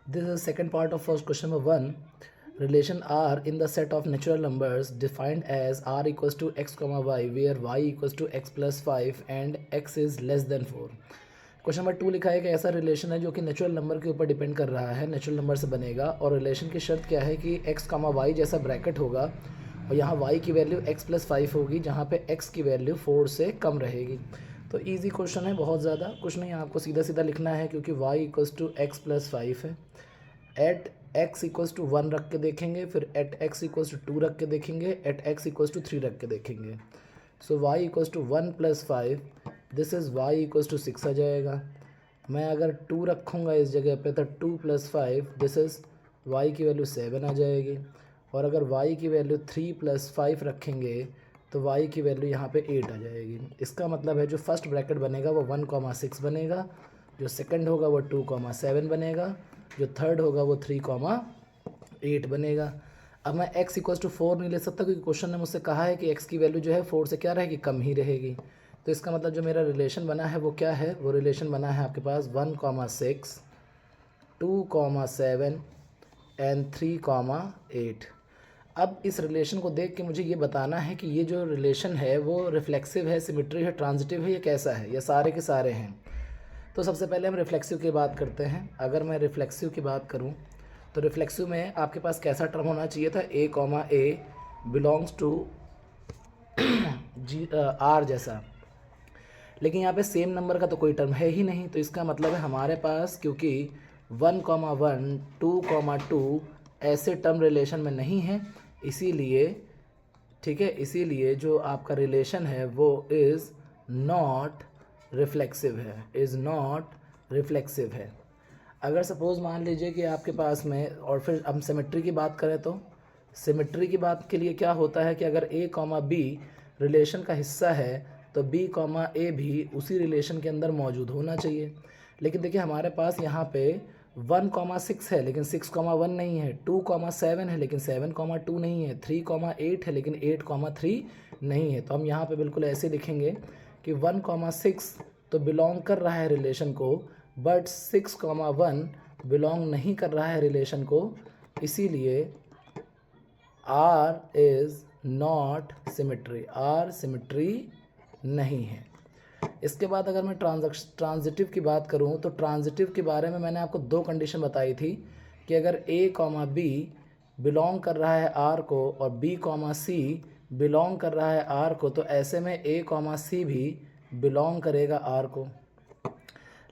This is second part of first question number 1. Relation R in the set of natural numbers defined as R equals to x comma y where y equals to x plus 5 and x is less than 4. Question number 2 लिखा है कि ऐसा relation है जो कि natural number के ऊपर depend कर रहा है, नेचुरल नंबर से बनेगा और रिलेशन की शर्त क्या है कि x कामा वाई जैसा ब्रैकेट होगा और यहाँ y की वैल्यू x प्लस 5 होगी जहाँ पे x की वैल्यू 4 से कम रहेगी। तो इजी क्वेश्चन है, बहुत ज़्यादा कुछ नहीं, आपको सीधा सीधा लिखना है क्योंकि y equals to x plus 5 है। एट x इक्वल्स टू 1 रख के देखेंगे, फिर एट x इक्वल्स टू 2 रख के देखेंगे, एट x इक्वल्स टू 3 रख के देखेंगे। So y equals to 1 plus 5, this is y equals to 6 आ जाएगा। मैं अगर 2 रखूँगा इस जगह पे तो 2 प्लस 5, दिस इज़ y की वैल्यू 7 आ जाएगी। और अगर y की वैल्यू 3 प्लस 5 रखेंगे तो y की वैल्यू यहाँ पे 8 आ जाएगी। इसका मतलब है जो फर्स्ट ब्रैकेट बनेगा वो 1,6 बनेगा, जो सेकंड होगा वो 2,7 बनेगा, जो थर्ड होगा वो 3,8 बनेगा। अब मैं x इक्वल्स टू 4 नहीं ले सकता क्योंकि क्वेश्चन ने मुझसे कहा है कि x की वैल्यू जो है 4 से क्या रहेगी, कम ही रहेगी। तो इसका मतलब जो मेरा रिलेशन बना है वो क्या है, वो रिलेशन बना है आपके पास 1,6, 2,7 एंड 3,8। अब इस रिलेशन को देख के मुझे ये बताना है कि ये जो रिलेशन है वो रिफ्लेक्सिव है, सिमेट्री है, ट्रांजिटिव है, ये कैसा है, ये सारे के सारे हैं। तो सबसे पहले हम रिफ्लेक्सिव की बात करते हैं। अगर मैं रिफ्लेक्सिव की बात करूं तो रिफ्लेक्सिव में आपके पास कैसा टर्म होना चाहिए था, a comma A belongs to G R जैसा, लेकिन यहाँ पे सेम नंबर का तो कोई टर्म है ही नहीं। तो इसका मतलब है हमारे पास क्योंकि 1,1, 2,2 ऐसे टर्म रिलेशन में नहीं है, इसीलिए ठीक है, इसीलिए जो आपका रिलेशन है वो इज़ नॉट रिफ्लेक्सिव है, इज़ नॉट रिफ्लेक्सिव है। अगर सपोज़ मान लीजिए कि आपके पास में, और फिर हम सिमेट्री की बात करें तो सिमेट्री की बात के लिए क्या होता है कि अगर a कॉमा बी रिलेशन का हिस्सा है तो b कॉमा ए भी उसी रिलेशन के अंदर मौजूद होना चाहिए। लेकिन देखिए हमारे पास यहाँ पे 1,6 है लेकिन 6,1 नहीं है, 2,7 है लेकिन 7,2 नहीं है, 3,8 है लेकिन 8,3 नहीं है। तो हम यहाँ पे बिल्कुल ऐसे लिखेंगे कि 1,6 तो बिलोंग कर रहा है रिलेशन को, बट 6,1 बिलोंग नहीं कर रहा है रिलेशन को, इसीलिए R is not symmetry, R symmetry नहीं है। इसके बाद अगर मैं ट्रांजिटिव की बात करूं तो ट्रांजिटिव के बारे में मैंने आपको 2 कंडीशन बताई थी कि अगर a कॉमा बी बिलोंग कर रहा है r को और b कॉमा सी बिलोंग कर रहा है r को, तो ऐसे में a कॉमा सी भी बिलोंग करेगा r को।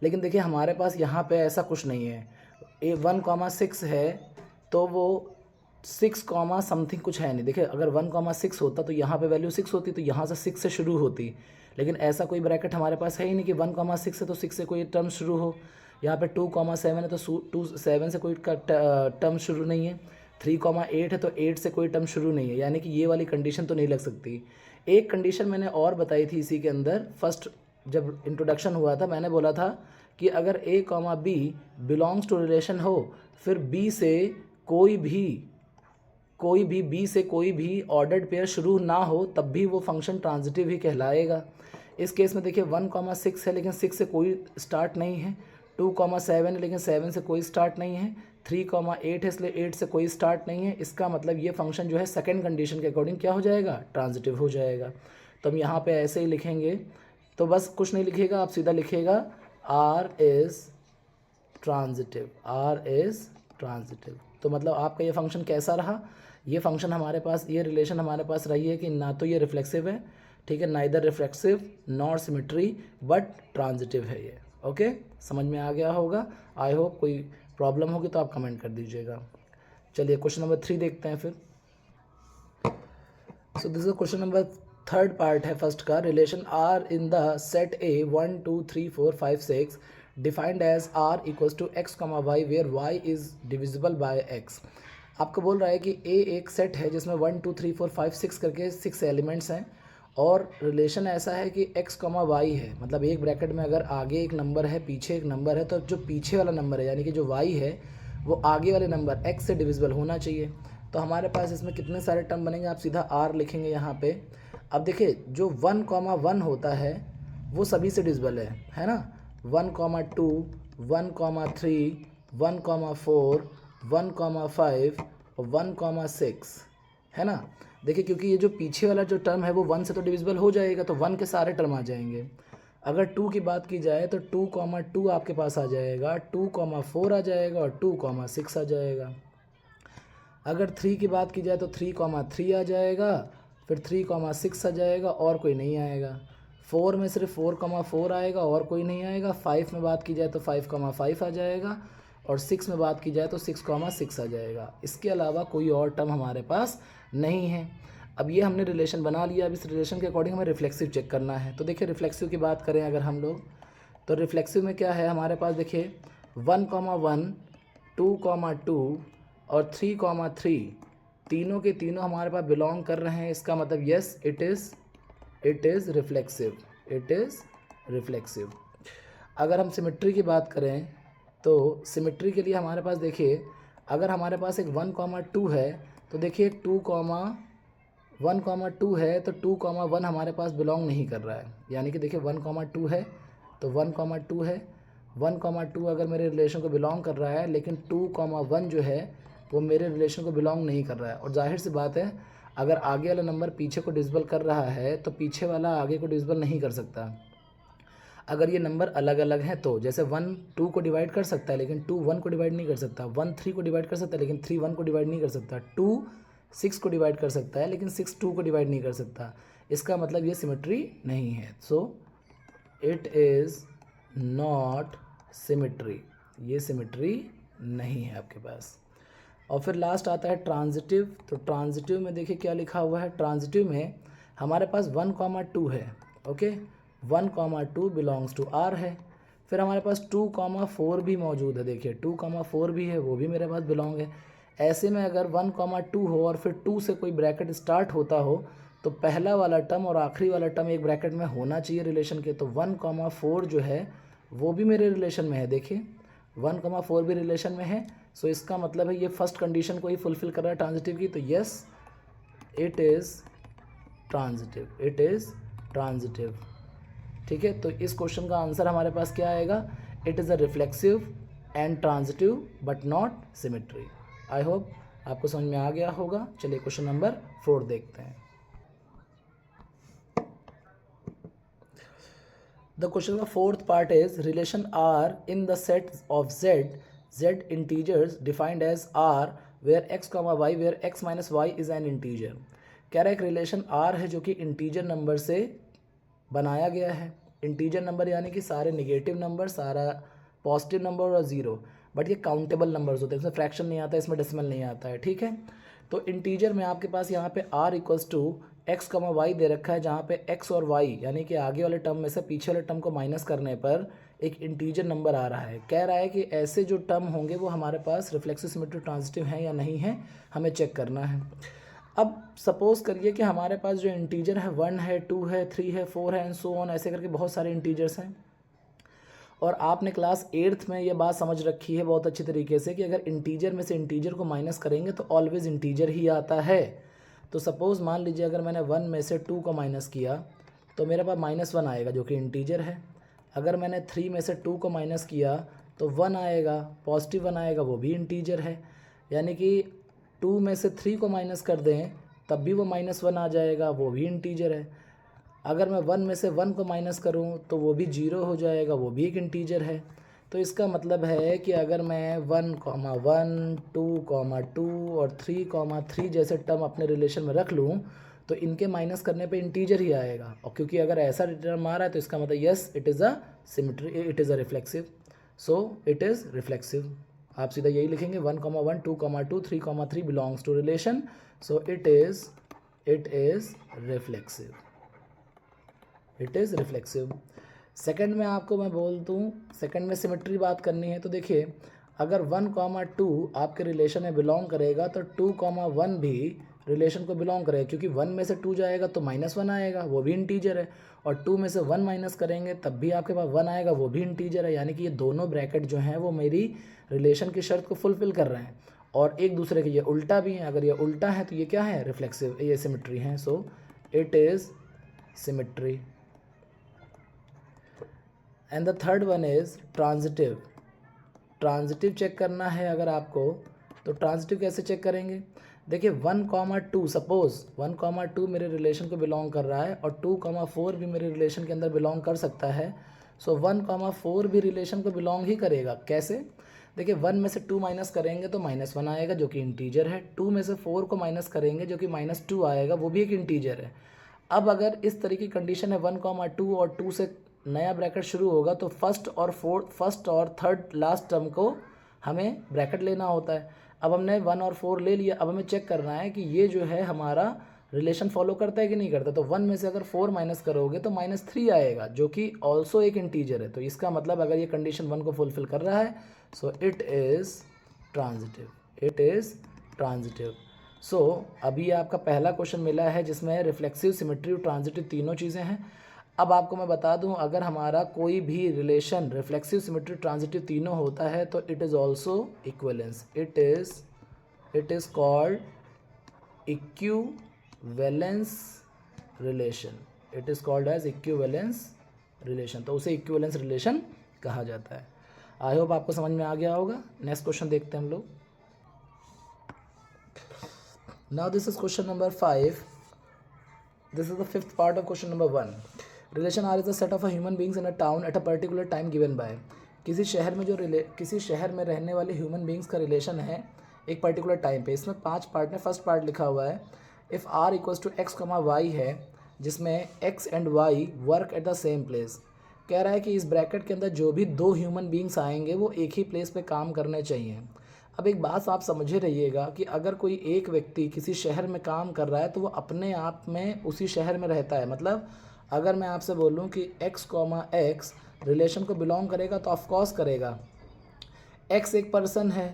लेकिन देखिए हमारे पास यहाँ पे ऐसा कुछ नहीं है, a 1,6 है तो वो 6 कॉमा समथिंग कुछ है नहीं। देखिए अगर 1,6 होता तो यहाँ पे वैल्यू 6 होती, तो यहाँ से 6 से शुरू होती, लेकिन ऐसा कोई ब्रैकेट हमारे पास है ही नहीं कि 1,6 है तो 6 से कोई टर्म शुरू हो। यहाँ पे 2,7 है तो 7 से कोई टर्म शुरू नहीं है, 3,8 है तो 8 से कोई टर्म शुरू नहीं है, यानी कि ये वाली कंडीशन तो नहीं लग सकती। एक कंडीशन मैंने और बताई थी इसी के अंदर, फर्स्ट जब इंट्रोडक्शन हुआ था मैंने बोला था कि अगर a comma B belongs to relation हो, फिर b से कोई भी b से कोई भी ऑर्डर्ड पेयर शुरू ना हो, तब भी वो फंक्शन ट्रांजिटिव ही कहलाएगा। इस केस में देखिए 1,6 है लेकिन 6 से कोई स्टार्ट नहीं है, 2,7 है लेकिन 7 से कोई स्टार्ट नहीं है, 3,8 है इसलिए 8 से कोई स्टार्ट नहीं है। इसका मतलब ये फंक्शन जो है सेकंड कंडीशन के अकॉर्डिंग क्या हो जाएगा, ट्रांजिटिव हो जाएगा। तो हम यहाँ पे ऐसे ही लिखेंगे, तो बस कुछ नहीं लिखिएगा, आप सीधा लिखिएगा R is transitive, R is transitive. तो मतलब आपका ये फंक्शन कैसा रहा, ये फंक्शन हमारे पास, ये रिलेशन हमारे पास रही है कि ना तो ये रिफ्लेक्सिव है, ठीक है, neither reflexive nor symmetry, but transitive है ये। ओके, समझ में आ गया होगा। आई होप, कोई प्रॉब्लम होगी तो आप कमेंट कर दीजिएगा। चलिए क्वेश्चन नंबर 3 देखते हैं फिर। So this is question number third part है फर्स्ट का। Relation R in the set A 1 2 3 4 5 6 defined as R equals to X comma Y where Y is divisible by X. आपको बोल रहा है कि ए एक सेट है जिसमें 1 2 3 4 5 6 करके 6 एलिमेंट्स हैं और रिलेशन ऐसा है कि x कॉमा वाई है, मतलब एक ब्रैकेट में अगर आगे एक नंबर है पीछे एक नंबर है तो जो पीछे वाला नंबर है यानी कि जो y है वो आगे वाले नंबर x से डिविजिबल होना चाहिए। तो हमारे पास इसमें कितने सारे टर्म बनेंगे, आप सीधा r लिखेंगे यहाँ पे। अब देखिए जो 1,1 होता है वो सभी से डिविजिबल है ना, 1,2, 1,3, 1,4, 1,5 और 1,6, है ना। देखिए क्योंकि ये जो पीछे वाला जो टर्म है वो 1 से तो डिविजिबल हो जाएगा, तो 1 के सारे टर्म आ जाएंगे। अगर 2 की बात की जाए तो 2,2 आपके पास आ जाएगा, 2,4 आ जाएगा और 2,6 आ जाएगा। अगर 3 की बात की जाए तो 3,3 आ जाएगा, फिर 3,6 आ जाएगा और कोई नहीं आएगा। 4 में सिर्फ 4,4 आएगा और कोई नहीं आएगा। 5 में बात की जाए तो 5,5 आ जाएगा और 6 में बात की जाए तो 6,6 आ जाएगा। इसके अलावा कोई और टर्म हमारे पास नहीं है। अब ये हमने रिलेशन बना लिया, अब इस रिलेशन के अकॉर्डिंग हमें रिफ्लेक्सिव चेक करना है। तो देखिए रिफ्लेक्सिव की बात करें अगर हम लोग, तो रिफ्लेक्सिव में क्या है हमारे पास, देखिए 1,1, 2,2 और 3,3 तीनों के तीनों हमारे पास बिलोंग कर रहे हैं। इसका मतलब yes it is reflexive, it is reflexive. अगर हम सिमेट्री की बात करें तो सिमेट्री के लिए हमारे पास देखिए, अगर हमारे पास एक 1,2 है तो देखिए 1,2 है तो 2,1 हमारे पास बिलोंग नहीं कर रहा है। यानी कि देखिए 1,2 है तो 1,2 है, 1,2 अगर मेरे रिलेशन को बिलोंग कर रहा है, लेकिन 2,1 जो है वो मेरे रिलेशन को बिलोंग नहीं कर रहा है। और जाहिर सी बात है अगर आगे वाला नंबर पीछे को डिविजिबल कर रहा है तो पीछे वाला आगे को डिविजिबल नहीं कर सकता। अगर ये नंबर अलग अलग हैं तो जैसे 1 2 को डिवाइड कर सकता है लेकिन 2 1 को डिवाइड नहीं कर सकता, 1 3 को डिवाइड कर सकता है लेकिन 3 1 को डिवाइड नहीं कर सकता, 2 6 को डिवाइड कर सकता है लेकिन 6 2 को डिवाइड नहीं कर सकता। इसका मतलब ये सिमेट्री नहीं है। सो इट इज़ नॉट सिमेट्री, ये सिमेट्री नहीं है आपके पास। और फिर लास्ट आता है ट्रांजिटिव। तो ट्रांजिटिव में देखिए क्या लिखा हुआ है, ट्रांजिटिव में हमारे पास 1,2 है, ओके 1,2 बिलोंग्स टू आर है। फिर हमारे पास 2,4 भी मौजूद है, देखिए 2,4 भी है, वो भी मेरे पास बिलोंग है। ऐसे में अगर 1,2 हो और फिर 2 से कोई ब्रैकेट स्टार्ट होता हो तो पहला वाला टर्म और आखिरी वाला टर्म एक ब्रैकेट में होना चाहिए रिलेशन के। तो 1,4 जो है वो भी मेरे रिलेशन में है, देखिए 1,4 भी रिलेशन में है। सो इसका मतलब है ये फर्स्ट कंडीशन को ही फुलफिल कर रहा है ट्रांजिटिव की। तो yes it is transitive, it is transitive. ठीक है, तो इस क्वेश्चन का आंसर हमारे पास क्या आएगा, it is a reflexive and transitive but not symmetry. I hope आपको समझ में आ गया होगा। चलिए क्वेश्चन नंबर 4 देखते हैं। The question का fourth part is relation R in the set of Z integers defined as R where x, y where x minus y is an integer। कह रहा है एक रिलेशन R है जो कि इंटीजर नंबर से बनाया गया है। इंटीजर नंबर यानी कि सारे निगेटिव नंबर, सारा पॉजिटिव नंबर और ज़ीरो, बट ये काउंटेबल नंबर्स होते हैं, इसमें फ्रैक्शन नहीं आता है, इसमें डेसिमल नहीं आता है। ठीक है, तो इंटीजर में आपके पास यहाँ पे R equals to X comma why they रखा है, जहाँ पे एक्स और वाई यानी कि आगे वाले टर्म में से पीछे वाले टर्म को माइनस करने पर एक इंटीजर नंबर आ रहा है। कह रहा है कि ऐसे जो टर्म होंगे वो हमारे पास रिफ्लेक्सिव सिमेट्री ट्रांजिटिव हैं या नहीं है, हमें चेक करना है। अब सपोज करिए कि हमारे पास जो इंटीजर है 1 है, 2 है, 3 है, 4 है एंड सो ऑन, ऐसे करके बहुत सारे इंटीजर्स हैं। और आपने क्लास 8th में ये बात समझ रखी है बहुत अच्छी तरीके से कि अगर इंटीजर में से इंटीजर को माइनस करेंगे तो ऑलवेज इंटीजर ही आता है। तो सपोज़ मान लीजिए अगर मैंने 1 में से 2 को माइनस किया तो मेरे पास -1 आएगा जो कि इंटीजर है। अगर मैंने 3 में से 2 को माइनस किया तो 1 आएगा, पॉजिटिव 1 आएगा, वो भी इंटीजर है। यानी कि 2 में से 3 को माइनस कर दें तब भी वो -1 आ जाएगा, वो भी इंटीजर है। अगर मैं 1 में से 1 को माइनस करूं तो वो भी 0 हो जाएगा, वो भी एक इंटीजर है। तो इसका मतलब है कि अगर मैं 1,1, 2,2 और 3,3 जैसे टर्म अपने रिलेशन में रख लूं तो इनके माइनस करने पे इंटीजर ही आएगा। और क्योंकि अगर ऐसा टर्म आ रहा है तो इसका मतलब yes it is a symmetry, it is a reflexive. So it is reflexive. आप सीधा यही लिखेंगे 1,1, 2,2, 3,3 belongs to relation. So it is reflexive, it is reflexive. Second में आपको मैं बोल दूँ, सेकंड में सिमेट्री बात करनी है तो देखिए अगर 1,2 आपके रिलेशन में बिलोंग करेगा तो 2,1 भी रिलेशन को बिलोंग करेगा, क्योंकि 1 में से 2 जाएगा तो -1 आएगा, वो भी इंटीजर है। और 2 में से 1 माइनस करेंगे तब भी आपके पास 1 आएगा, वो भी इंटीजर है। यानी कि ये दोनों ब्रैकेट जो हैं वो मेरी रिलेशन की शर्त को फुलफिल कर रहे हैं और एक दूसरे के ये उल्टा भी हैं। अगर ये उल्टा है तो ये क्या है, रिफ्लेक्सिव, ये सिमेट्री हैं। So it is symmetry. And the third one is transitive. Transitive check करना है अगर आपको, तो ट्रांजिटिव कैसे चेक करेंगे? देखिए 1,2 सपोज 1,2 मेरे रिलेशन को बिलोंग कर रहा है और 2,4 भी मेरे रिलेशन के अंदर बिलोंग कर सकता है। सो 1,4 भी रिलेशन को बिलोंग ही करेगा। कैसे? देखिए 1 में से 2 माइनस करेंगे तो -1 आएगा जो कि इंटीजर है। 2 में से 4 को माइनस करेंगे जो कि -2 आएगा, वो भी एक इंटीजर है। अब अगर इस तरह की कंडीशन है 1,2 और 2 से नया ब्रैकेट शुरू होगा तो फर्स्ट और थर्ड लास्ट टर्म को हमें ब्रैकेट लेना होता है। अब हमने 1 और 4 ले लिया, अब हमें चेक करना है कि ये जो है हमारा रिलेशन फॉलो करता है कि नहीं करता। तो 1 में से अगर 4 माइनस करोगे तो -3 आएगा जो कि ऑल्सो एक इंटीजर है। तो इसका मतलब अगर ये कंडीशन 1 को फुलफिल कर रहा है सो इट इज़ ट्रांजिटिव। सो अभी आपका पहला क्वेश्चन मिला है जिसमें रिफ्लेक्सिव, सिमेट्री और ट्रांजिटिव तीनों चीज़ें हैं। अब आपको मैं बता दूं, अगर हमारा कोई भी रिलेशन रिफ्लेक्सिव, सिमेट्री, ट्रांजिटिव तीनों होता है तो it is also equivalence. It is called equivalence relation. It is called as equivalence relation. तो उसे इक्विवेलेंस रिलेशन कहा जाता है। आई होप आपको समझ में आ गया होगा। नेक्स्ट क्वेश्चन देखते हैं हम लोग। Now this is question number 5. This is the fifth part of question number 1. Relation R is a set of human beings in a town at a particular time given by. किसी शहर में रहने वाले human beings का relation है एक particular time पे। इसमें 5 पार्ट में फर्स्ट पार्ट लिखा हुआ है if R equals to x, y है, जिसमें x and y work at the same place. कह रहा है कि इस ब्रैकेट के अंदर जो भी 2 ह्यूमन बींग्स आएंगे वो एक ही प्लेस पे काम करने चाहिए। अब एक बात आप समझे रहिएगा कि अगर कोई एक व्यक्ति किसी शहर में काम कर रहा है तो वो अपने आप में उसी शहर में रहता है। मतलब अगर मैं आपसे बोलूं कि x, x रिलेशन को बिलोंग करेगा तो ऑफकोर्स करेगा। x एक पर्सन है,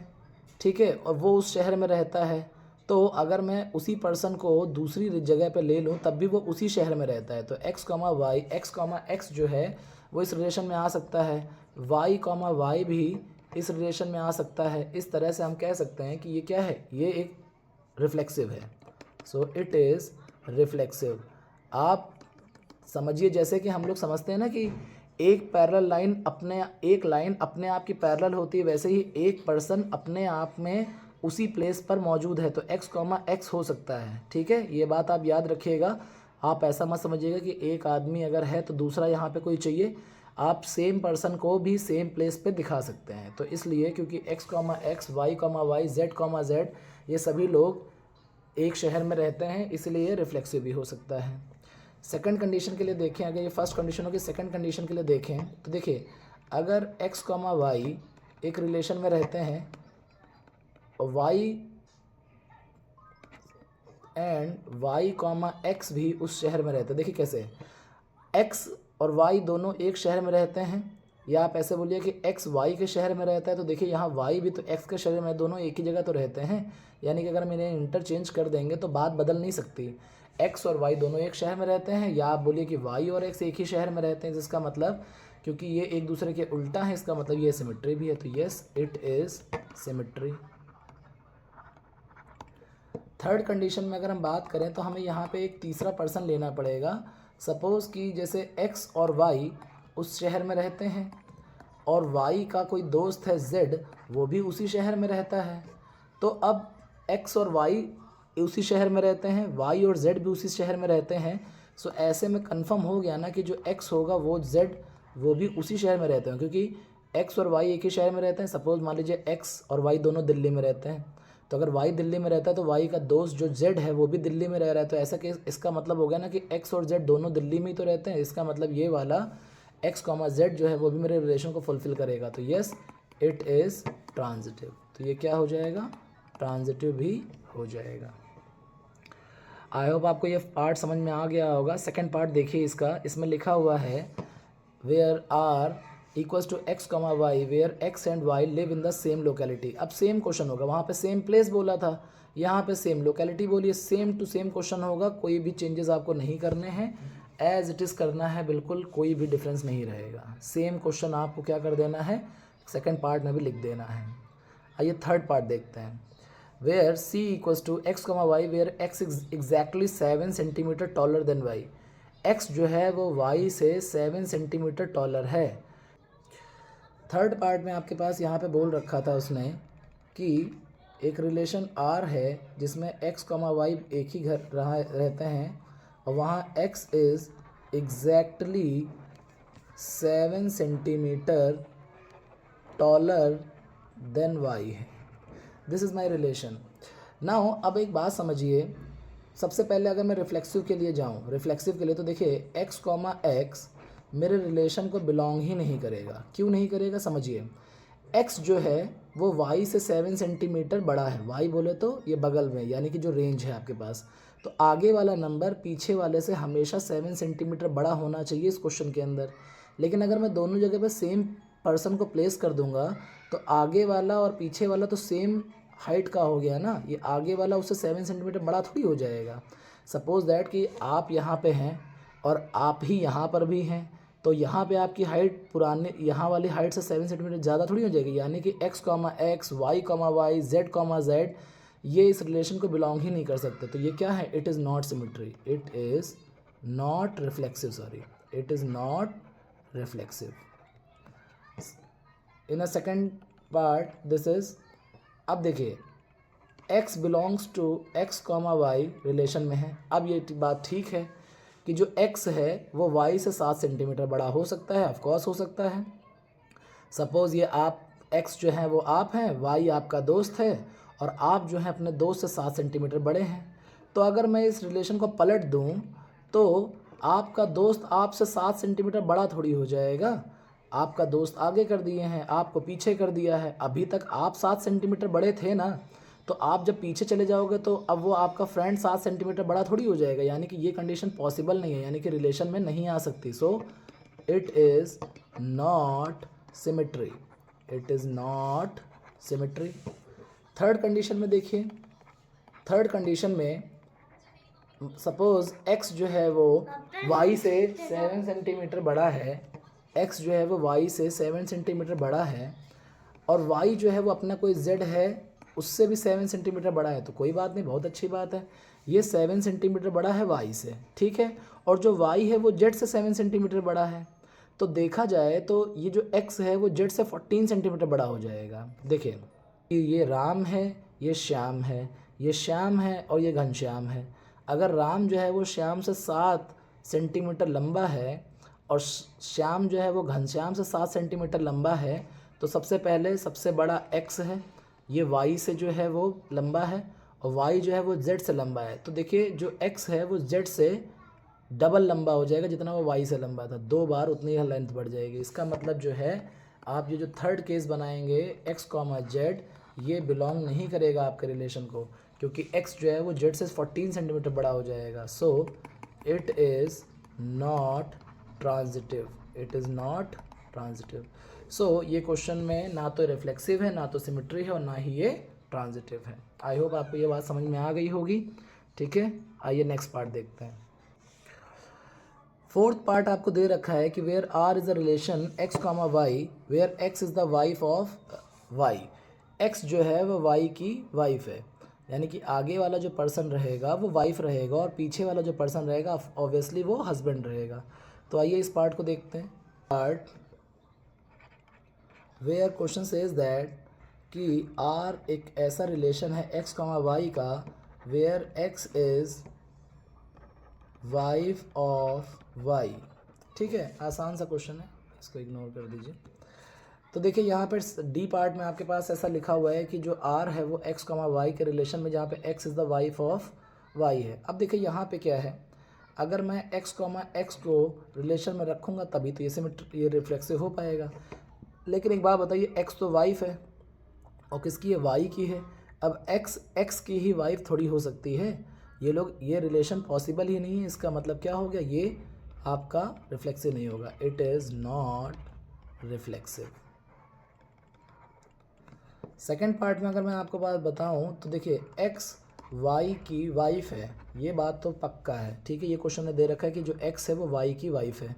ठीक है, और वो उस शहर में रहता है, तो अगर मैं उसी पर्सन को दूसरी जगह पे ले लूँ तब भी वो उसी शहर में रहता है। तो x, जो है वो इस रिलेशन में आ सकता है, y भी इस रिलेशन में आ सकता है। इस तरह से हम कह सकते हैं कि ये क्या है, ये एक रिफ्लेक्सिव है। सो इट इज़ रिफ्लेक्सिव। आप समझिए जैसे कि हम लोग समझते हैं ना कि एक लाइन अपने आप की पैरेलल होती है, वैसे ही एक पर्सन अपने आप में उसी प्लेस पर मौजूद है। तो x हो सकता है, ठीक है, ये बात आप याद रखिएगा। आप ऐसा मत समझिएगा कि एक आदमी अगर है तो दूसरा यहाँ पे कोई चाहिए। आप सेम पर्सन को भी सेम प्लेस पे दिखा सकते हैं। तो इसलिए क्योंकि x, y, z, ये सभी लोग एक शहर में रहते हैं, इसलिए रिफ्लेक्सिव भी हो सकता है। सेकंड कंडीशन के लिए देखें, अगर ये फर्स्ट कंडीशन होगी, सेकंड कंडीशन के लिए देखें तो देखिए अगर x, y एक रिलेशन में रहते हैं और y एंड y, x भी उस शहर में रहते हैं। देखिए कैसे x और y दोनों एक शहर में रहते हैं, या आप ऐसे बोलिए कि x y के शहर में रहता है। तो देखिए यहाँ y भी तो x के शहर में, दोनों एक ही जगह तो रहते हैं। यानी कि अगर हम इन्हें इंटरचेंज कर देंगे तो बात बदल नहीं सकती। x और y दोनों एक शहर में रहते हैं, या आप बोलिए कि y और x एक ही शहर में रहते हैं, जिसका मतलब क्योंकि ये एक दूसरे के उल्टा है, इसका मतलब ये सिमेट्री भी है। तो yes, it is symmetry. Third condition में अगर हम बात करें तो हमें यहाँ पे एक तीसरा पर्सन लेना पड़ेगा। सपोज़ कि जैसे x और y उस शहर में रहते हैं और y का कोई दोस्त है z, वो भी उसी शहर में रहता है। तो अब x और y उसी शहर में रहते हैं, y और z भी उसी शहर में रहते हैं। सो ऐसे में कंफर्म हो गया ना कि जो x होगा वो z वो भी उसी शहर में रहते हैं, क्योंकि x और y एक ही शहर में रहते हैं। सपोज़ मान लीजिए x और y दोनों दिल्ली में रहते हैं, तो अगर y दिल्ली में रहता है तो y का दोस्त जो z है वो भी दिल्ली में रह रहा है। तो ऐसा कि इसका मतलब हो गया ना कि x और z दोनों दिल्ली में ही तो रहते हैं। इसका मतलब ये वाला x, z जो है वो भी मेरे रिलेशन को फुलफिल करेगा। तो यस, इट इज़ ट्रांजिटिव। तो ये क्या हो जाएगा, ट्रांजिटिव भी हो जाएगा। आई होप आपको ये पार्ट समझ में आ गया होगा। सेकेंड पार्ट देखिए इसका, इसमें लिखा हुआ है where R equals to x, y where x and y live in the same locality. अब सेम क्वेश्चन होगा, वहाँ पे सेम प्लेस बोला था, यहाँ पे सेम लोकेलिटी बोलिए। सेम टू सेम क्वेश्चन होगा, कोई भी चेंजेस आपको नहीं करने हैं, एज इट इज़ करना है, बिल्कुल कोई भी डिफरेंस नहीं रहेगा। सेम क्वेश्चन आपको क्या कर देना है, सेकेंड पार्ट में भी लिख देना है। आइए थर्ड पार्ट देखते हैं। Where c equals to x, y where x exactly 7 centimetre taller than y। x जो है वो y से 7 सेंटीमीटर टॉलर है। थर्ड पार्ट में आपके पास यहाँ पे बोल रखा था उसने कि एक रिलेशन आर है जिसमें एक्स कॉमा वाई एक ही घर रहते हैं और वहाँ X is exactly 7 centimetre taller than Y है। This is my relation. Now अब एक बात समझिए, सबसे पहले अगर मैं रिफ्लेक्सिव के लिए जाऊँ, रिफ्लेक्सिव के लिए तो देखिए एक्स कॉमा एक्स मेरे रिलेशन को बिलोंग ही नहीं करेगा। क्यों नहीं करेगा समझिए, x जो है वो y से 7 सेंटीमीटर बड़ा है। y बोले तो ये बगल में, यानी कि जो रेंज है आपके पास, तो आगे वाला नंबर पीछे वाले से हमेशा 7 सेंटीमीटर बड़ा होना चाहिए इस क्वेश्चन के अंदर। लेकिन अगर मैं दोनों जगह पे सेम पर्सन को प्लेस कर दूंगा तो आगे वाला और पीछे वाला तो सेम हाइट का हो गया ना, ये आगे वाला उससे 7 सेंटीमीटर बड़ा थोड़ी हो जाएगा। सपोज दैट कि आप यहाँ पे हैं और आप ही यहाँ पर भी हैं, तो यहाँ पे आपकी हाइट पुराने यहाँ वाली हाइट से 7 सेंटीमीटर ज़्यादा थोड़ी हो जाएगी, यानी कि x comma x, y comma y, z comma z ये इस रिलेशन को बिलोंग ही नहीं कर सकते। तो ये क्या है, it is not symmetry, it is not reflexive, sorry it is not reflexive. In a second part this is, अब देखिए x belongs to x comma y relation में है। अब ये बात ठीक है कि जो x है वो y से 7 सेंटीमीटर बड़ा हो सकता है, ऑफकोर्स हो सकता है। सपोज़ ये आप x जो है वो आप हैं, y आपका दोस्त है और आप जो है अपने दोस्त से 7 सेंटीमीटर बड़े हैं। तो अगर मैं इस रिलेशन को पलट दूं तो आपका दोस्त आपसे 7 सेंटीमीटर बड़ा थोड़ी हो जाएगा। आपका दोस्त आगे कर दिए हैं, आपको पीछे कर दिया है। अभी तक आप 7 सेंटीमीटर बड़े थे ना, तो आप जब पीछे चले जाओगे तो अब वो आपका फ्रेंड 7 सेंटीमीटर बड़ा थोड़ी हो जाएगा, यानी कि ये कंडीशन पॉसिबल नहीं है, यानी कि रिलेशन में नहीं आ सकती। सो it is not symmetry, it is not symmetry. Third condition में देखिए, थर्ड कंडीशन में सपोज़ x जो है वो y से 7 सेंटीमीटर बड़ा है, x जो है वो y से 7 सेंटीमीटर बड़ा है और y जो है वो अपना कोई z है उससे भी 7 सेंटीमीटर बड़ा है, तो कोई बात नहीं, बहुत अच्छी बात है। ये 7 सेंटीमीटर बड़ा है y से, ठीक है, और जो y है वो z से 7 सेंटीमीटर बड़ा है। तो देखा जाए तो ये जो x है वो z से 14 सेंटीमीटर बड़ा हो जाएगा। देखिए ये राम है, ये श्याम है, ये श्याम है और ये घनश्याम है। अगर राम जो है वो श्याम से 7 सेंटीमीटर लंबा है और श्याम जो है वो घनश्याम से 7 सेंटीमीटर लंबा है, तो सबसे पहले सबसे बड़ा x है, ये y से जो है वो लंबा है और y जो है वो z से लंबा है। तो देखिए जो x है वो z से डबल लंबा हो जाएगा जितना वो y से लंबा था, 2 बार उतनी ही लेंथ बढ़ जाएगी। इसका मतलब जो है आप ये जो थर्ड केस बनाएंगे x कॉमा जेड, ये बिलोंग नहीं करेगा आपके रिलेशन को, क्योंकि x जो है वो z से 14 सेंटीमीटर बड़ा हो जाएगा। So it is not transitive, it is not transitive. So ये क्वेश्चन में ना तो रिफ्लेक्सिव है, ना तो सिमेट्री है और ना ही ये ट्रांजिटिव है। आई होप आपको ये बात समझ में आ गई होगी, ठीक है। आइए नेक्स्ट पार्ट देखते हैं। फोर्थ पार्ट आपको दे रखा है कि where R is a relation x comma y where x is the wife of y. X जो है वो वाई की वाइफ है, यानी कि आगे वाला जो पर्सन रहेगा वो वाइफ रहेगा और पीछे वाला जो पर्सन रहेगा ऑब्वियसली वो हस्बैंड रहेगा। तो आइए इस पार्ट को देखते हैं। Part where question says that कि आर एक ऐसा रिलेशन है एक्स कॉमा वाई का where x is wife of y, ठीक है। आसान सा क्वेश्चन है, इसको इग्नोर कर दीजिए। तो देखिए यहाँ पर डी पार्ट में आपके पास ऐसा लिखा हुआ है कि जो आर है वो एक्स कॉमा वाई के रिलेशन में, जहाँ पे x is the wife of y है। अब देखिए यहाँ पे क्या है, अगर मैं एक्स कॉमा एक्स को रिलेशन में रखूँगा तभी तो ये रिफ्लेक्सिव हो पाएगा। लेकिन एक बात बताइए, एक्स तो वाइफ है और किसकी है, वाई की है। अब एक्स की ही वाइफ थोड़ी हो सकती है, ये रिलेशन पॉसिबल ही नहीं है। इसका मतलब क्या हो गया, ये आपका रिफ्लेक्सिव नहीं होगा, it is not reflexive. Second part में अगर मैं आपको बात बताऊं तो देखिए एक्स वाई की वाइफ है, ये बात तो पक्का है, ठीक है। ये क्वेश्चन में दे रखा है कि जो एक्स है वो वाई की वाइफ है।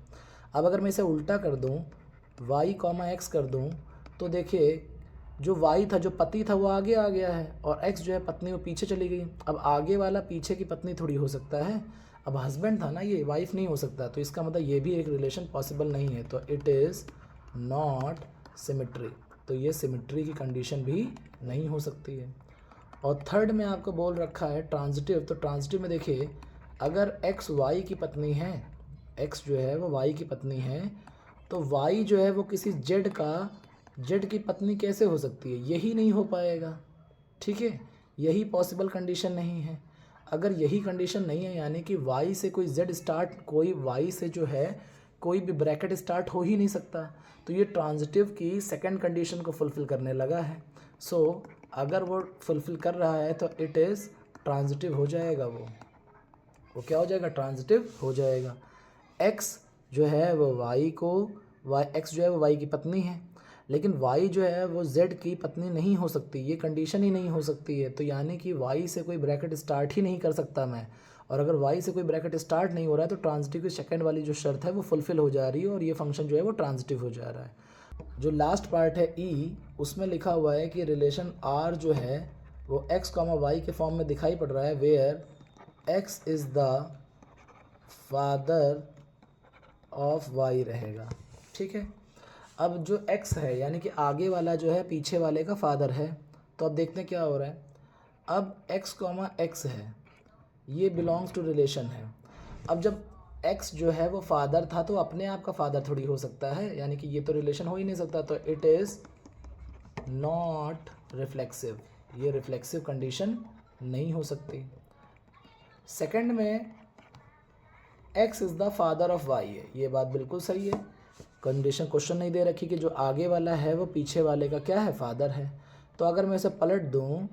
अब अगर मैं इसे उल्टा कर दूं, वाई कॉमा एक्स कर दूं, तो देखिए जो वाई था, जो पति था, वो आगे आ गया है और एक्स जो है पत्नी वो पीछे चली गई। अब आगे वाला पीछे की पत्नी थोड़ी हो सकता है, अब हस्बैंड था ना, ये वाइफ नहीं हो सकता। तो इसका मतलब ये भी एक रिलेशन पॉसिबल नहीं है, तो इट इज़ नॉट सिमिट्री, तो ये सिमिट्री की कंडीशन भी नहीं हो सकती है। और थर्ड में आपको बोल रखा है ट्रांजिटिव, तो ट्रांजिटिव में देखिए अगर x y की पत्नी है, x जो है वो y की पत्नी है, तो y जो है वो किसी z की पत्नी कैसे हो सकती है, यही नहीं हो पाएगा, ठीक है, यही पॉसिबल कंडीशन नहीं है। अगर यही कंडीशन नहीं है यानी कि y से कोई z स्टार्ट, कोई y से जो है कोई भी ब्रैकेट स्टार्ट हो ही नहीं सकता, तो ये ट्रांजिटिव की सेकंड कंडीशन को फुलफ़िल करने लगा है। सो अगर वो फुलफ़िल कर रहा है तो इट इज़ ट्रांजिटिव हो जाएगा, वो क्या हो जाएगा, ट्रांजिटिव हो जाएगा। x जो है वो y को x जो है वो y की पत्नी है, लेकिन y जो है वो z की पत्नी नहीं हो सकती, ये कंडीशन ही नहीं हो सकती है, तो यानी कि y से कोई ब्रैकेट स्टार्ट ही नहीं कर सकता मैं, और अगर y से कोई ब्रैकेट स्टार्ट नहीं हो रहा है तो ट्रांजिटिव की सेकंड वाली जो शर्त है वो फुलफ़िल हो जा रही है और ये फंक्शन जो है वो ट्रांजिटिव हो जा रहा है। जो लास्ट पार्ट है ई, उसमें लिखा हुआ है कि रिलेशन r जो है वो x, y के फॉर्म में दिखाई पड़ रहा है, where x is the father of y रहेगा, ठीक है। अब जो x है यानी कि आगे वाला जो है पीछे वाले का फादर है, तो अब देखते हैं क्या हो रहा है। अब x है, ये बिलोंग्स टू रिलेशन है। अब जब x जो है वो फादर था तो अपने आप का फादर थोड़ी हो सकता है, यानी कि ये तो रिलेशन हो ही नहीं सकता, तो इट इज़ नॉट रिफ्लेक्सिव, ये रिफ्लेक्सिव कंडीशन नहीं हो सकती। सेकंड में x is the father of y है, ये बात बिल्कुल सही है, कंडीशन क्वेश्चन नहीं दे रखी कि जो आगे वाला है वो पीछे वाले का क्या है, फादर है। तो अगर मैं इसे पलट दूँ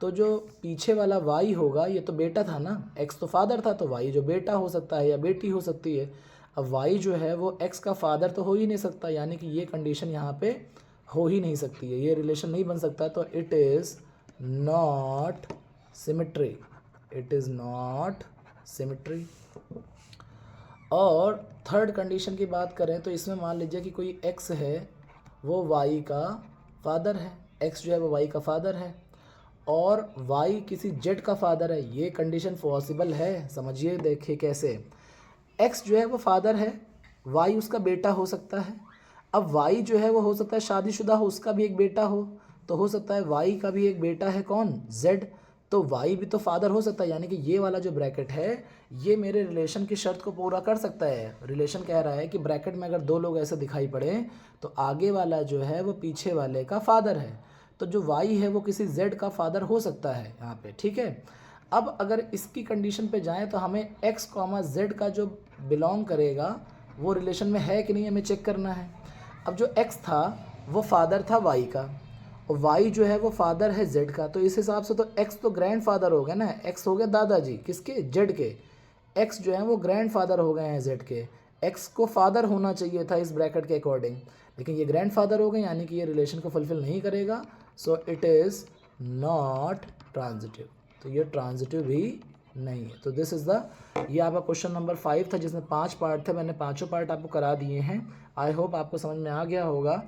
तो जो पीछे वाला y होगा ये तो बेटा था ना, x तो फादर था, तो y जो बेटा हो सकता है या बेटी हो सकती है। अब y जो है वो x का फादर तो हो ही नहीं सकता, यानी कि ये कंडीशन यहाँ पे हो ही नहीं सकती है, ये रिलेशन नहीं बन सकता, तो it is not symmetry, it is not symmetry. और थर्ड कंडीशन की बात करें तो इसमें मान लीजिए कि कोई x है वो y का फादर है, x जो है वो y का फादर है और y किसी z का फादर है, ये कंडीशन पॉसिबल है। समझिए, देखिए कैसे, x जो है वो फादर है, y उसका बेटा हो सकता है। अब y जो है वो हो सकता है शादीशुदा हो, उसका भी एक बेटा हो सकता है y का भी एक बेटा है, कौन, z, तो y भी तो फादर हो सकता है, यानी कि ये वाला जो ब्रैकेट है ये मेरे रिलेशन की शर्त को पूरा कर सकता है। रिलेशन कह रहा है कि ब्रैकेट में अगर दो लोग ऐसे दिखाई पड़े तो आगे वाला जो है वो पीछे वाले का फादर है, तो जो y है वो किसी z का फादर हो सकता है यहाँ पे, ठीक है। अब अगर इसकी कंडीशन पे जाएं तो हमें x, z का जो बिलोंग करेगा वो रिलेशन में है कि नहीं हमें चेक करना है। अब जो x था वो फादर था y का और y जो है वो फादर है z का, तो इस हिसाब से तो x तो ग्रैंड फादर हो गया ना, x हो गया दादाजी किसके, z के, x जो है वो ग्रैंड फादर हो गए हैं z के, x को फादर होना चाहिए था इस ब्रैकेट के अकॉर्डिंग, लेकिन ये ग्रैंड फादर हो गए, यानी कि ये रिलेशन को फुलफिल नहीं करेगा, सो इट इज़ नॉट ट्रांजिटिव, तो ये ट्रांजिटिव भी नहीं है। तो दिस इज़ द, ये आपका क्वेश्चन नंबर 5 था जिसमें 5 पार्ट थे, मैंने पाँचों पार्ट आपको करा दिए हैं। आई होप आपको समझ में आ गया होगा।